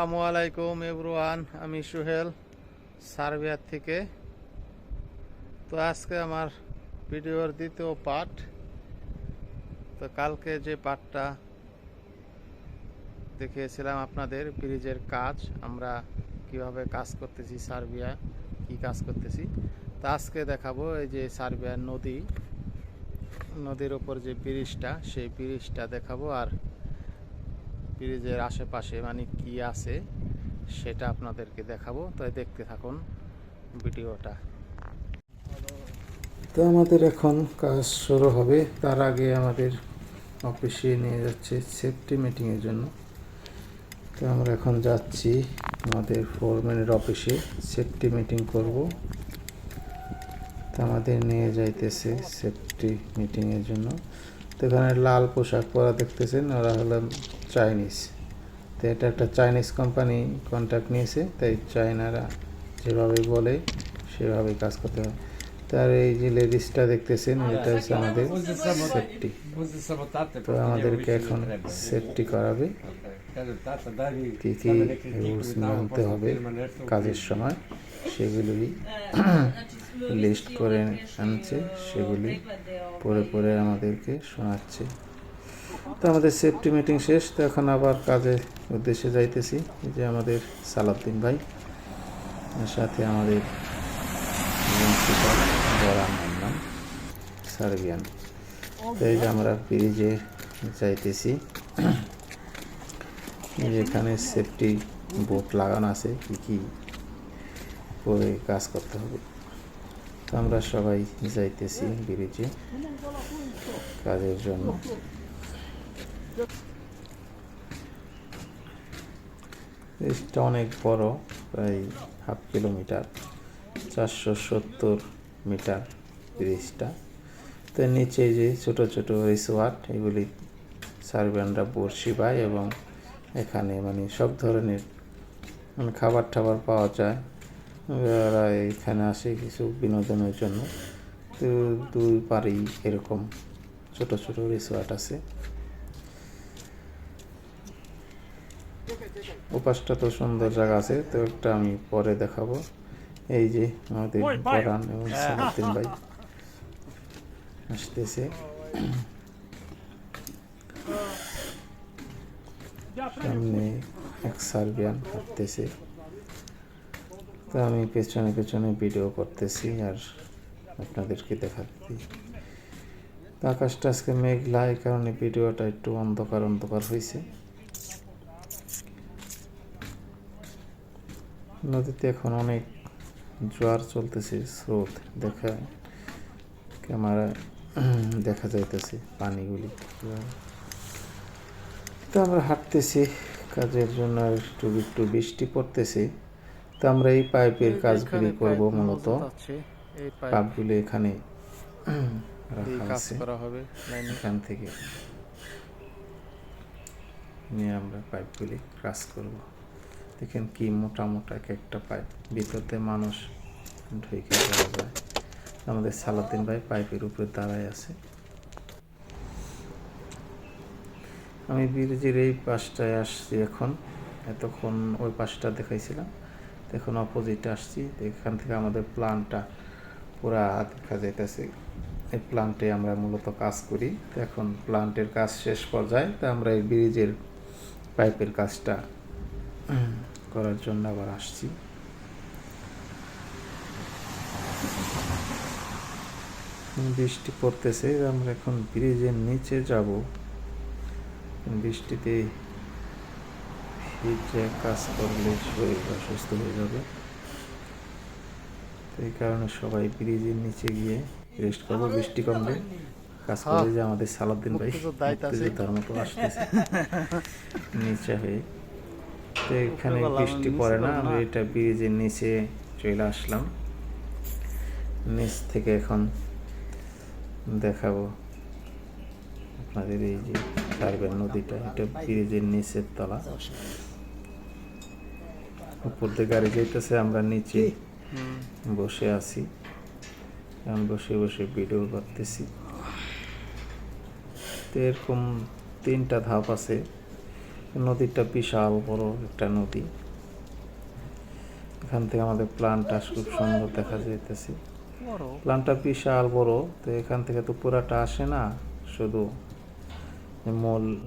আসসালামু আলাইকুম এভরিওয়ান, আমি সোহেল সার্বিয়া থেকে। তো আজকে আমার ভিডিওর দ্বিতীয় পার্ট। তো কালকে যে পার্টটা দেখিয়েছিলাম আপনাদের ব্রিজের কাজ, আমরা কিভাবে কাজ করতেছি, সার্বিয়া কি কাজ করতেছি, তো আজকে দেখাবো এই যে সার্বিয়ার নদীর ওপর যে ব্রিজটা, সেই ব্রিজটা দেখাবো। আর ব্রিজের আশেপাশে মানে কি আছে সেটা আপনাদেরকে দেখাবো। তাই দেখতে থাকুন ভিডিওটা। তো আমাদের এখন কাজ শুরু হবে, তার আগে আমাদের অফিসে নিয়ে যাচ্ছে সেফটি মিটিংয়ের জন্য। তো আমরা এখন যাচ্ছি আমাদের ফোরম্যানের অফিসে, সেফটি মিটিং করব। তো আমাদের নিয়ে যাইতেছে সেফটি মিটিংয়ের জন্য। তো এখানে লাল পোশাক পরা দেখতেছেন, ওরা হলো চাইনিজ। তো এটা একটা চাইনিজ কোম্পানি কন্ট্যাক্ট নিয়েছে, তাই চায়নারা যেভাবে বলে সেভাবেই কাজ করতে হবে। তার এই যে লেডিসটা দেখতেছেন, এটা হচ্ছে আমাদের সেফটি। তো আমাদেরকে এখন সেফটি করাবে, কী কী রুলস মানতে হবে কাজের সময় সেগুলি লিস্ট করে আনছে, সেগুলি পড়ে পড়ে আমাদেরকে শোনাচ্ছে। তো আমাদের সেফটি মিটিং শেষ, তো এখন আবার কাজের উদ্দেশ্যে যাইতেছি। এই যে আমাদের সালাউদ্দিন ভাই, সাথে আমাদের নাম সার্বিয়ান। তো এই যে আমরা ব্রিজে যাইতেছি, যেখানে সেফটি বোর্ড লাগানো আছে কি কি করে কাজ করতে হবে। তো আমরা সবাই যাইতেছি ব্রিজে কাজের জন্য। ব্রিজটা অনেক বড়, প্রায় 1/2 কিলোমিটার, 470 মিটার ব্রিজটা। তো নিচে যে ছোট ছোট রিসোয়ার্ট, এগুলি সার্বিয়ানরা বড়শি বায়, এবং এখানে মানে সব ধরনের মানে খাবার টাবার পাওয়া যায়। ওরা এখানে আসে কিছু বিনোদনের জন্য। তো দুই পারেই এরকম ছোট ছোট রিসোর্ট আছে। ওপাশটা তো সুন্দর জায়গা আছে, তো একটা আমি পরে দেখাবো। এই যে আমাদের পরান এবং সালাউদ্দিন ভাই আসতেছে, সামনে এক সার্বিয়ান হাঁটতেছে। তো আমি পেছনে পেছনে ভিডিও করতেছি আর আপনাদেরকে দেখাচ্ছি। তো আকাশটা আজকে মেঘলা, এই কারণে ভিডিওটা একটু অন্ধকার অন্ধকার হয়েছে। নদীতে এখন অনেক জোয়ার চলতেছে, স্রোত ক্যামেরায় দেখা যাইতেছে পানিগুলি। তো আমরা হাঁটতেছি কাজের জন্য, আর একটু বৃষ্টি পড়তেছে। তো আমরা এই পাইপের কাজগুলি করব, মূলত পাইপগুলি এখানে রাখা আছে, এখান থেকে নিয়ে আমরা পাইপগুলি কাজ করব। দেখেন কি মোটা মোটা এক একটা পাইপ, ভিতরতে মানুষ ঢুকে যাওয়া যায়। আমাদের সালাউদ্দিন ভাই পাইপের উপরে দাঁড়ায় আছে। আমি ব্রিজের এই পাশটায় আসছি এখন, এতক্ষণ ওই পাশটা দেখাইছিলাম, এখন অপোজিটে আসছি। এখান থেকে আমাদের প্ল্যানটা পুরা দেখা যাইতেছে। এই প্ল্যান্টে আমরা মূলত কাজ করি। তো এখন প্ল্যান্টের কাজ শেষ পর্যায়ে, তো আমরা এই ব্রিজের পাইপের কাজটা করার জন্য আবার আসছি। বৃষ্টি পড়তেছে, আমরা এখন ব্রিজের নিচে যাব। বৃষ্টিতে ভিজে কাজ করলে শরীর অসুস্থ হয়ে যাবে, তো এই কারণে সবাই ব্রিজের নিচে গিয়ে রেস্ট করবো। বৃষ্টি কমলে কাজ করে যে আমাদের সালাউদ্দিন ভাই মুক্তিযোদ্ধার মতো আসতেছে নিচে হয়ে। তো এখানে বৃষ্টি পড়ে না, আমরা এটা ব্রিজের নিচে চলে আসলাম। নিচ থেকে এখন দেখাবো আপনাদের এই যে সার্বিয়ান নদীটা, এটা ব্রিজের নিচের তলা। উপর দিয়ে গাড়ি যাইতেছে, আমরা নিচে বসে আছি, এখন বসে বসে ভিডিও করতেছি। তো এরকম 3টা ধাপ আছে। নদীটা বিশাল বড় একটা নদী। এখান থেকে আমাদের প্ল্যানটা খুব সুন্দর দেখা যাইতেছে। প্ল্যানটা বিশাল বড়, তো এখান থেকে তো পুরাটা আসে না, শুধু মূল